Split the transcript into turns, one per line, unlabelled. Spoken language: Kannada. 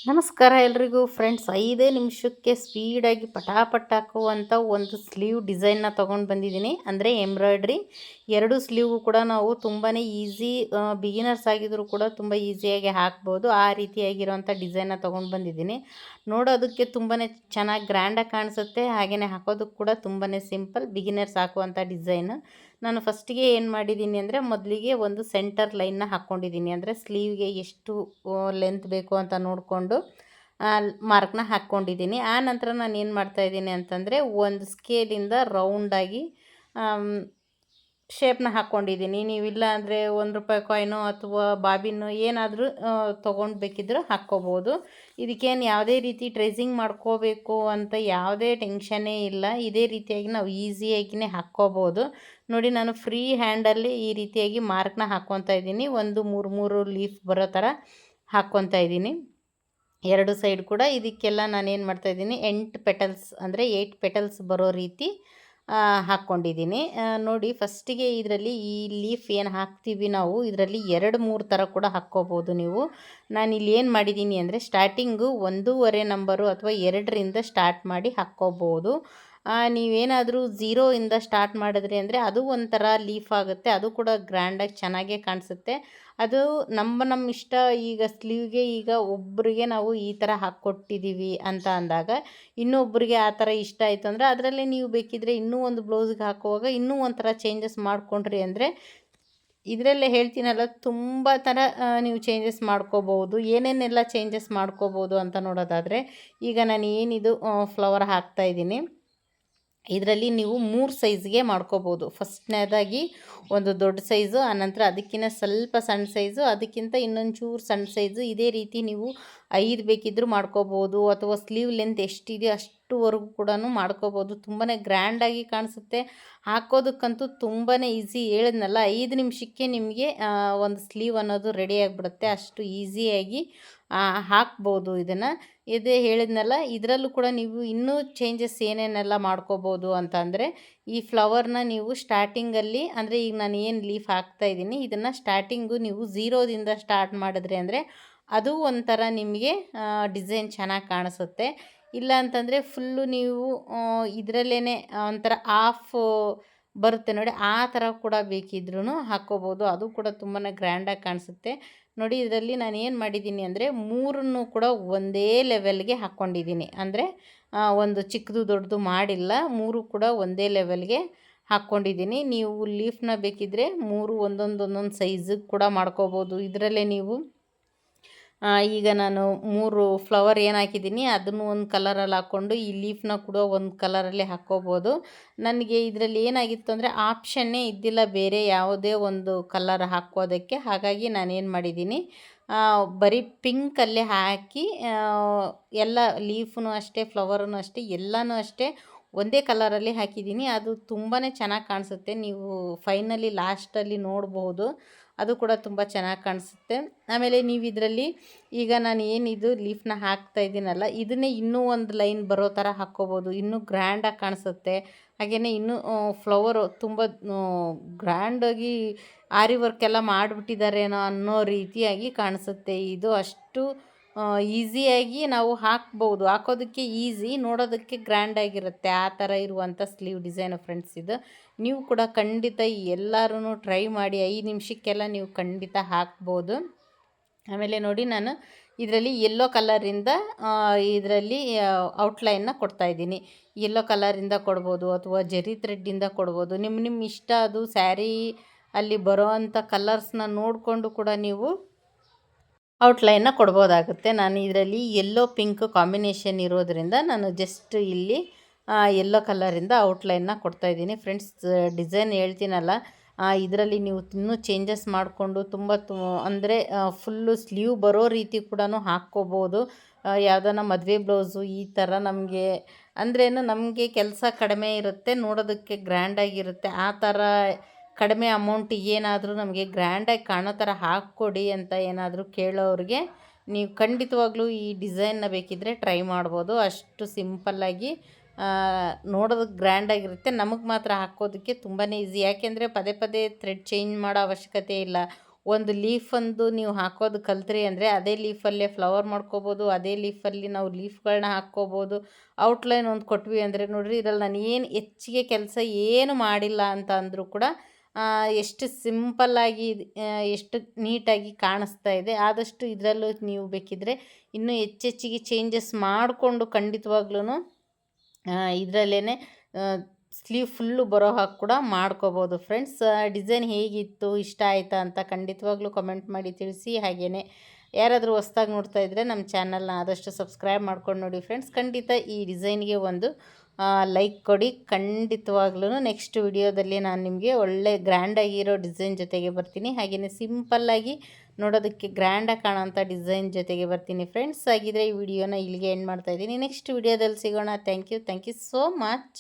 ನಮಸ್ಕಾರ ಎಲ್ರಿಗೂ ಫ್ರೆಂಡ್ಸ್. 5 ನಿಮಿಷಕ್ಕೆ ಸ್ಪೀಡಾಗಿ ಪಟಾಪಟ್ ಹಾಕುವಂಥ ಒಂದು ಸ್ಲೀವ್ ಡಿಸೈನ್ನ ತೊಗೊಂಡು ಬಂದಿದ್ದೀನಿ. ಅಂದರೆ ಎಂಬ್ರಾಯ್ಡ್ರಿ 2 ಸ್ಲೀವ್ ಕೂಡ ನಾವು ತುಂಬಾ ಈಸಿ, ಬಿಗಿನರ್ಸ್ ಆಗಿದ್ರು ಕೂಡ ತುಂಬ ಈಸಿಯಾಗಿ ಹಾಕ್ಬೋದು. ಆ ರೀತಿಯಾಗಿರೋಂಥ ಡಿಸೈನ್ನ ತೊಗೊಂಡು ಬಂದಿದ್ದೀನಿ. ನೋಡೋದಕ್ಕೆ ತುಂಬಾ ಚೆನ್ನಾಗಿ ಗ್ರ್ಯಾಂಡಾಗಿ ಕಾಣಿಸುತ್ತೆ. ಹಾಗೆಯೇ ಹಾಕೋದಕ್ಕೆ ಕೂಡ ತುಂಬಾ ಸಿಂಪಲ್, ಬಿಗಿನರ್ಸ್ ಹಾಕುವಂಥ ಡಿಸೈನ್. ನಾನು ಫಸ್ಟಿಗೆ ಏನು ಮಾಡಿದ್ದೀನಿ ಅಂದರೆ, ಮೊದಲಿಗೆ ಒಂದು ಸೆಂಟರ್ ಲೈನ್ನ ಹಾಕ್ಕೊಂಡಿದ್ದೀನಿ. ಅಂದರೆ ಸ್ಲೀವ್ಗೆ ಎಷ್ಟು ಲೆಂತ್ ಬೇಕು ಅಂತ ನೋಡಿಕೊಂಡು ಮಾರ್ಕ್ನ ಹಾಕ್ಕೊಂಡಿದ್ದೀನಿ. ಆ ನಂತರ ನಾನು ಏನು ಮಾಡ್ತಾಯಿದ್ದೀನಿ ಅಂತಂದರೆ, ಒಂದು ಸ್ಕೇಲಿಂದ ರೌಂಡಾಗಿ ಶೇಪ್ನ ಹಾಕ್ಕೊಂಡಿದ್ದೀನಿ. ನೀವಿಲ್ಲ ಅಂದರೆ ₹1 ಕಾಯಿನೋ ಅಥವಾ ಬಾಬಿನೋ ಏನಾದರೂ ತೊಗೊಂಡು ಬೇಕಿದ್ದರೂ ಹಾಕ್ಕೋಬೋದು. ಇದಕ್ಕೇನು ಯಾವುದೇ ರೀತಿ ಟ್ರೇಸಿಂಗ್ ಮಾಡ್ಕೋಬೇಕು ಅಂತ ಯಾವುದೇ ಟೆನ್ಷನ್ನೇ ಇಲ್ಲ. ಇದೇ ರೀತಿಯಾಗಿ ನಾವು ಈಸಿಯಾಗಿಯೇ ಹಾಕ್ಕೋಬೋದು. ನೋಡಿ, ನಾನು ಫ್ರೀ ಹ್ಯಾಂಡಲ್ಲಿ ಈ ರೀತಿಯಾಗಿ ಮಾರ್ಕ್ನ ಹಾಕ್ಕೊತಾ ಇದ್ದೀನಿ. ಒಂದು 3 ಲೀಫ್ ಬರೋ ಥರ ಹಾಕ್ಕೊತಾ ಇದ್ದೀನಿ. 2 ಸೈಡ್ ಕೂಡ. ಇದಕ್ಕೆಲ್ಲ ನಾನೇನು ಮಾಡ್ತಾಯಿದ್ದೀನಿ, 8 ಪೆಟಲ್ಸ್ ಅಂದರೆ 8 ಪೆಟಲ್ಸ್ ಬರೋ ರೀತಿ ಹಾಕ್ಕೊಂಡಿದ್ದೀನಿ. ನೋಡಿ, ಫಸ್ಟಿಗೆ ಇದರಲ್ಲಿ ಈ ಲೀಫ್ ಏನು ಹಾಕ್ತೀವಿ ನಾವು, ಇದರಲ್ಲಿ 2-3 ಥರ ಕೂಡ ಹಾಕ್ಕೋಬೋದು ನೀವು. ನಾನಿಲ್ಲಿ ಏನು ಮಾಡಿದ್ದೀನಿ ಅಂದರೆ, ಸ್ಟಾರ್ಟಿಂಗು 1.5 ನಂಬರು ಅಥವಾ 2ರಿಂದ ಸ್ಟಾರ್ಟ್ ಮಾಡಿ ಹಾಕ್ಕೋಬೋದು. ನೀವೇನಾದರೂ 0ಇಂದ ಸ್ಟಾರ್ಟ್ ಮಾಡಿದ್ರಿ ಅಂದರೆ ಅದು ಒಂಥರ ಲೀಫ್ ಆಗುತ್ತೆ. ಅದು ಕೂಡ ಗ್ರ್ಯಾಂಡಾಗಿ ಚೆನ್ನಾಗೇ ಕಾಣಿಸುತ್ತೆ. ಅದು ನಮ್ಮ ಇಷ್ಟ. ಈಗ ಸ್ಲೀವ್ಗೆ ಈಗ ಒಬ್ಬರಿಗೆ ನಾವು ಈ ಥರ ಹಾಕ್ಕೊಟ್ಟಿದ್ದೀವಿ ಅಂತ ಅಂದಾಗ, ಇನ್ನೊಬ್ಬರಿಗೆ ಆ ಥರ ಇಷ್ಟ ಆಯಿತು ಅಂದರೆ ಅದರಲ್ಲೇ ನೀವು ಬೇಕಿದ್ದರೆ ಇನ್ನೂ ಒಂದು ಬ್ಲೌಸ್ಗೆ ಹಾಕುವಾಗ ಇನ್ನೂ ಒಂಥರ ಚೇಂಜಸ್ ಮಾಡಿಕೊಂಡ್ರಿ ಅಂದರೆ, ಇದರಲ್ಲೇ ಹೇಳ್ತೀನಲ್ಲ, ತುಂಬ ಥರ ನೀವು ಚೇಂಜಸ್ ಮಾಡ್ಕೋಬೋದು. ಏನೇನೆಲ್ಲ ಚೇಂಜಸ್ ಮಾಡ್ಕೋಬೋದು ಅಂತ ನೋಡೋದಾದರೆ, ಈಗ ನಾನು ಏನಿದು ಫ್ಲವರ್ ಹಾಕ್ತಾಯಿದ್ದೀನಿ, ಇದರಲ್ಲಿ ನೀವು 3 ಸೈಜ್ಗೆ ಮಾಡ್ಕೋಬೋದು. ಫಸ್ಟ್ನೇದಾಗಿ ಒಂದು ದೊಡ್ಡ ಸೈಜು, ಆನಂತರ ಅದಕ್ಕಿಂತ ಸ್ವಲ್ಪ ಸಣ್ಣ ಸೈಜು, ಅದಕ್ಕಿಂತ ಇನ್ನೊಂಚೂರು ಸಣ್ಣ ಸೈಜು. ಇದೇ ರೀತಿ ನೀವು 5 ಬೇಕಿದ್ದರೂ ಮಾಡ್ಕೋಬೋದು, ಅಥವಾ ಸ್ಲೀವ್ ಲೆಂತ್ ಎಷ್ಟಿದೆಯೋ ಅಷ್ಟುವರೆಗೂ ಕೂಡ ಮಾಡ್ಕೋಬೋದು. ತುಂಬಾ ಗ್ರ್ಯಾಂಡಾಗಿ ಕಾಣಿಸುತ್ತೆ. ಹಾಕೋದಕ್ಕಂತೂ ತುಂಬಾ ಈಸಿ. ಹೇಳಿದ್ನಲ್ಲ, 5 ನಿಮಿಷಕ್ಕೆ ನಿಮಗೆ ಒಂದು ಸ್ಲೀವ್ ಅನ್ನೋದು ರೆಡಿ ಆಗಿಬಿಡುತ್ತೆ. ಅಷ್ಟು ಈಸಿಯಾಗಿ ಹಾಕ್ಬೋದು ಇದನ್ನು. ಇದೇ ಹೇಳಿದ್ನಲ್ಲ, ಇದರಲ್ಲೂ ಕೂಡ ನೀವು ಇನ್ನೂ ಚೇಂಜಸ್ ಏನೇನೆಲ್ಲ ಮಾಡ್ಕೋಬೋದು ಅಂತಂದರೆ, ಈ ಫ್ಲವರ್ನ ನೀವು ಸ್ಟಾರ್ಟಿಂಗಲ್ಲಿ, ಅಂದರೆ ಈಗ ನಾನು ಏನು ಲೀಫ್ ಹಾಕ್ತಾಯಿದ್ದೀನಿ ಇದನ್ನು ಸ್ಟಾರ್ಟಿಂಗು ನೀವು 0ದಿಂದ ಸ್ಟಾರ್ಟ್ ಮಾಡಿದ್ರಿ ಅಂದರೆ ಅದು ಒಂಥರ ನಿಮಗೆ ಡಿಸೈನ್ ಚೆನ್ನಾಗಿ ಕಾಣಿಸುತ್ತೆ. ಇಲ್ಲ ಅಂತಂದರೆ ಫುಲ್ಲು ನೀವು ಇದರಲ್ಲೇ ಒಂಥರ ಆಫ್ ಬರುತ್ತೆ ನೋಡಿ, ಆ ಥರ ಕೂಡ ಬೇಕಿದ್ರೂ ಹಾಕ್ಕೋಬೋದು. ಅದು ಕೂಡ ತುಂಬಾ ಗ್ರ್ಯಾಂಡಾಗಿ ಕಾಣಿಸುತ್ತೆ. ನೋಡಿ, ಇದರಲ್ಲಿ ನಾನು ಏನು ಮಾಡಿದ್ದೀನಿ ಅಂದರೆ, 3 ಕೂಡ ಒಂದೇ ಲೆವೆಲ್ಗೆ ಹಾಕ್ಕೊಂಡಿದ್ದೀನಿ. ಅಂದರೆ ಒಂದು ಚಿಕ್ಕದು ದೊಡ್ಡದು ಮಾಡಿಲ್ಲ, 3 ಕೂಡ ಒಂದೇ ಲೆವೆಲ್ಗೆ ಹಾಕ್ಕೊಂಡಿದ್ದೀನಿ. ನೀವು ಲೀಫ್ನ ಬೇಕಿದ್ದರೆ 3 ಒಂದೊಂದು ಸೈಜಿಗೆ ಕೂಡ ಮಾಡ್ಕೋಬೋದು. ಇದರಲ್ಲೇ ನೀವು ಈಗ ನಾನು 3 ಫ್ಲವರ್ ಏನು ಹಾಕಿದ್ದೀನಿ ಅದನ್ನು ಒಂದು ಕಲರಲ್ಲಿ ಹಾಕ್ಕೊಂಡು ಈ ಲೀಫ್ನ ಕೂಡ ಒಂದು ಕಲರಲ್ಲಿ ಹಾಕ್ಕೋಬೋದು. ನನಗೆ ಇದರಲ್ಲಿ ಏನಾಗಿತ್ತು ಅಂದರೆ, ಆಪ್ಷನ್ನೇ ಇದ್ದಿಲ್ಲ ಬೇರೆ ಯಾವುದೇ ಒಂದು ಕಲರ್ ಹಾಕೋದಕ್ಕೆ. ಹಾಗಾಗಿ ನಾನೇನು ಮಾಡಿದ್ದೀನಿ, ಬರೀ ಪಿಂಕಲ್ಲೇ ಹಾಕಿ ಎಲ್ಲ ಲೀಫ್ನು ಅಷ್ಟೇ, ಫ್ಲವರೂ ಅಷ್ಟೇ, ಎಲ್ಲನೂ ಅಷ್ಟೇ ಒಂದೇ ಕಲರಲ್ಲಿ ಹಾಕಿದ್ದೀನಿ. ಅದು ತುಂಬಾ ಚೆನ್ನಾಗಿ ಕಾಣಿಸುತ್ತೆ. ನೀವು ಫೈನಲಿ ಲಾಸ್ಟಲ್ಲಿ ನೋಡ್ಬೋದು, ಅದು ಕೂಡ ತುಂಬ ಚೆನ್ನಾಗಿ ಕಾಣಿಸುತ್ತೆ. ಆಮೇಲೆ ನೀವು ಇದರಲ್ಲಿ ಈಗ ನಾನು ಏನಿದು ಲೀಫ್ನ ಹಾಕ್ತಾ ಇದ್ದೀನಲ್ಲ, ಇದನ್ನೇ ಇನ್ನೂ ಒಂದು ಲೈನ್ ಬರೋ ಥರ ಹಾಕ್ಕೋಬೋದು. ಇನ್ನೂ ಗ್ರ್ಯಾಂಡಾಗಿ ಕಾಣಿಸುತ್ತೆ. ಹಾಗೆಯೇ ಇನ್ನೂ ಫ್ಲವರು ತುಂಬ ಗ್ರ್ಯಾಂಡಾಗಿ ಆರಿ ವರ್ಕ್ ಎಲ್ಲ ಮಾಡಿಬಿಟ್ಟಿದ್ದಾರೇನೋ ಅನ್ನೋ ರೀತಿಯಾಗಿ ಕಾಣಿಸುತ್ತೆ. ಇದು ಅಷ್ಟು ಈಸಿಯಾಗಿ ನಾವು ಹಾಕ್ಬೋದು. ಹಾಕೋದಕ್ಕೆ ಈಸಿ, ನೋಡೋದಕ್ಕೆ ಗ್ರ್ಯಾಂಡಾಗಿರುತ್ತೆ. ಆ ಥರ ಇರುವಂಥ ಸ್ಲೀವ್ ಡಿಸೈನು ಫ್ರೆಂಡ್ಸ್ ಇದು. ನೀವು ಕೂಡ ಖಂಡಿತ ಎಲ್ಲರೂ ಟ್ರೈ ಮಾಡಿ. 5 ನಿಮಿಷಕ್ಕೆಲ್ಲ ನೀವು ಖಂಡಿತ ಹಾಕ್ಬೋದು. ಆಮೇಲೆ ನೋಡಿ, ನಾನು ಇದರಲ್ಲಿ ಯೆಲ್ಲೋ ಕಲರಿಂದ ಇದರಲ್ಲಿ ಔಟ್ಲೈನ್ನ ಕೊಡ್ತಾಯಿದ್ದೀನಿ. ಯೆಲ್ಲೋ ಕಲರಿಂದ ಕೊಡ್ಬೋದು ಅಥವಾ ಜೆರಿ ಥ್ರೆಡ್ಡಿಂದ ಕೊಡ್ಬೋದು. ನಿಮ್ಮ ಇಷ್ಟ. ಅದು ಸ್ಯಾರಿ ಅಲ್ಲಿ ಬರೋ ಅಂಥ ಕಲರ್ಸ್ನ ನೋಡಿಕೊಂಡು ಕೂಡ ನೀವು ಔಟ್ಲೈನ್ನ ಕೊಡ್ಬೋದಾಗುತ್ತೆ. ನಾನು ಇದರಲ್ಲಿ ಯೆಲ್ಲೋ ಪಿಂಕ್ ಕಾಂಬಿನೇಷನ್ ಇರೋದರಿಂದ ನಾನು ಜಸ್ಟ್ ಇಲ್ಲಿ ಯೆಲ್ಲೋ ಕಲರಿಂದ ಔಟ್ಲೈನ್ನ ಕೊಡ್ತಾಯಿದ್ದೀನಿ. ಫ್ರೆಂಡ್ಸ್, ಡಿಸೈನ್ ಹೇಳ್ತೀನಲ್ಲ, ಇದರಲ್ಲಿ ನೀವು ಇನ್ನೂ ಚೇಂಜಸ್ ಮಾಡಿಕೊಂಡು ತುಂಬ ಅಂದರೆ ಫುಲ್ಲು ಸ್ಲೀವ್ ಬರೋ ರೀತಿ ಕೂಡ ಹಾಕ್ಕೋಬೋದು. ಯಾವುದನ್ನ ಮದುವೆ ಬ್ಲೌಸು ಈ ಥರ ನಮಗೆ ಅಂದ್ರೇನು, ನಮಗೆ ಕೆಲಸ ಕಡಿಮೆ ಇರುತ್ತೆ, ನೋಡೋದಕ್ಕೆ ಗ್ರ್ಯಾಂಡಾಗಿರುತ್ತೆ. ಆ ಥರ ಕಡಿಮೆ ಅಮೌಂಟಿಗೆ ಏನಾದರೂ ನಮಗೆ ಗ್ರ್ಯಾಂಡಾಗಿ ಕಾಣೋ ಥರ ಹಾಕ್ಕೊಡಿ ಅಂತ ಏನಾದರೂ ಕೇಳೋರಿಗೆ ನೀವು ಖಂಡಿತವಾಗ್ಲೂ ಈ ಡಿಸೈನ್ನ ಬೇಕಿದ್ದರೆ ಟ್ರೈ ಮಾಡ್ಬೋದು. ಅಷ್ಟು ಸಿಂಪಲ್ಲಾಗಿ ನೋಡೋದಕ್ಕೆ ಗ್ರ್ಯಾಂಡಾಗಿರುತ್ತೆ. ನಮಗೆ ಮಾತ್ರ ಹಾಕೋದಕ್ಕೆ ತುಂಬಾ ಈಸಿ. ಯಾಕೆಂದರೆ ಪದೇ ಪದೇ ಥ್ರೆಡ್ ಚೇಂಜ್ ಮಾಡೋ ಅವಶ್ಯಕತೆ ಇಲ್ಲ. ಒಂದು ಲೀಫಂದು ನೀವು ಹಾಕೋದು ಕಲ್ತ್ರಿ ಅಂದರೆ ಅದೇ ಲೀಫಲ್ಲೇ ಫ್ಲವರ್ ಮಾಡ್ಕೋಬೋದು, ಅದೇ ಲೀಫಲ್ಲಿ ನಾವು ಲೀಫ್ಗಳನ್ನ ಹಾಕ್ಕೋಬೋದು. ಔಟ್ಲೈನ್ ಒಂದು ಕೊಟ್ವಿ ಅಂದರೆ ನೋಡಿರಿ, ಇದರಲ್ಲಿ ನಾನು ಏನು ಹೆಚ್ಚಿಗೆ ಕೆಲಸ ಏನು ಮಾಡಿಲ್ಲ ಅಂತ ಅಂದರೂ ಕೂಡ ಎಷ್ಟು ಸಿಂಪಲ್ಲಾಗಿ ಎಷ್ಟು ನೀಟಾಗಿ ಕಾಣಿಸ್ತಾ ಇದೆ. ಆದಷ್ಟು ಇದರಲ್ಲೂ ನೀವು ಬೇಕಿದ್ದರೆ ಇನ್ನೂ ಹೆಚ್ಚೆಚ್ಚಿಗೆ ಚೇಂಜಸ್ ಮಾಡಿಕೊಂಡು ಖಂಡಿತವಾಗ್ಲೂ ಇದರಲ್ಲೇ ಸ್ಲೀವ್ ಫುಲ್ಲು ಬರೋ ಹಾಗೆ ಕೂಡ ಮಾಡ್ಕೋಬೋದು ಫ್ರೆಂಡ್ಸ್. ಡಿಸೈನ್ ಹೇಗಿತ್ತು, ಇಷ್ಟ ಆಯಿತಾ ಅಂತ ಖಂಡಿತವಾಗ್ಲೂ ಕಮೆಂಟ್ ಮಾಡಿ ತಿಳಿಸಿ. ಹಾಗೆಯೇ ಯಾರಾದರೂ ಹೊಸ್ದಾಗಿ ನೋಡ್ತಾ ಇದ್ದರೆ ನಮ್ಮ ಚಾನಲ್ನ ಆದಷ್ಟು ಸಬ್ಸ್ಕ್ರೈಬ್ ಮಾಡ್ಕೊಂಡು ನೋಡಿ ಫ್ರೆಂಡ್ಸ್. ಖಂಡಿತ ಈ ಡಿಸೈನ್ಗೆ ಒಂದು ಲೈಕ್ ಕೊಡಿ. ಖಂಡಿತವಾಗ್ಲೂ ನೆಕ್ಸ್ಟ್ ವಿಡಿಯೋದಲ್ಲಿ ನಾನು ನಿಮಗೆ ಒಳ್ಳೆ ಗ್ರ್ಯಾಂಡಾಗಿರೋ ಡಿಸೈನ್ ಜೊತೆಗೆ ಬರ್ತೀನಿ. ಹಾಗೆಯೇ ಸಿಂಪಲ್ಲಾಗಿ ನೋಡೋದಕ್ಕೆ ಗ್ರ್ಯಾಂಡಾಗಿ ಕಾಣೋಂಥ ಡಿಸೈನ್ ಜೊತೆಗೆ ಬರ್ತೀನಿ ಫ್ರೆಂಡ್ಸ್. ಹಾಗಿದ್ರೆ ಈ ವಿಡಿಯೋನ ಇಲ್ಲಿಗೆ ಎಂಡ್ ಮಾಡ್ತಾಯಿದ್ದೀನಿ. ನೆಕ್ಸ್ಟ್ ವಿಡಿಯೋದಲ್ಲಿ ಸಿಗೋಣ. Thank you so much.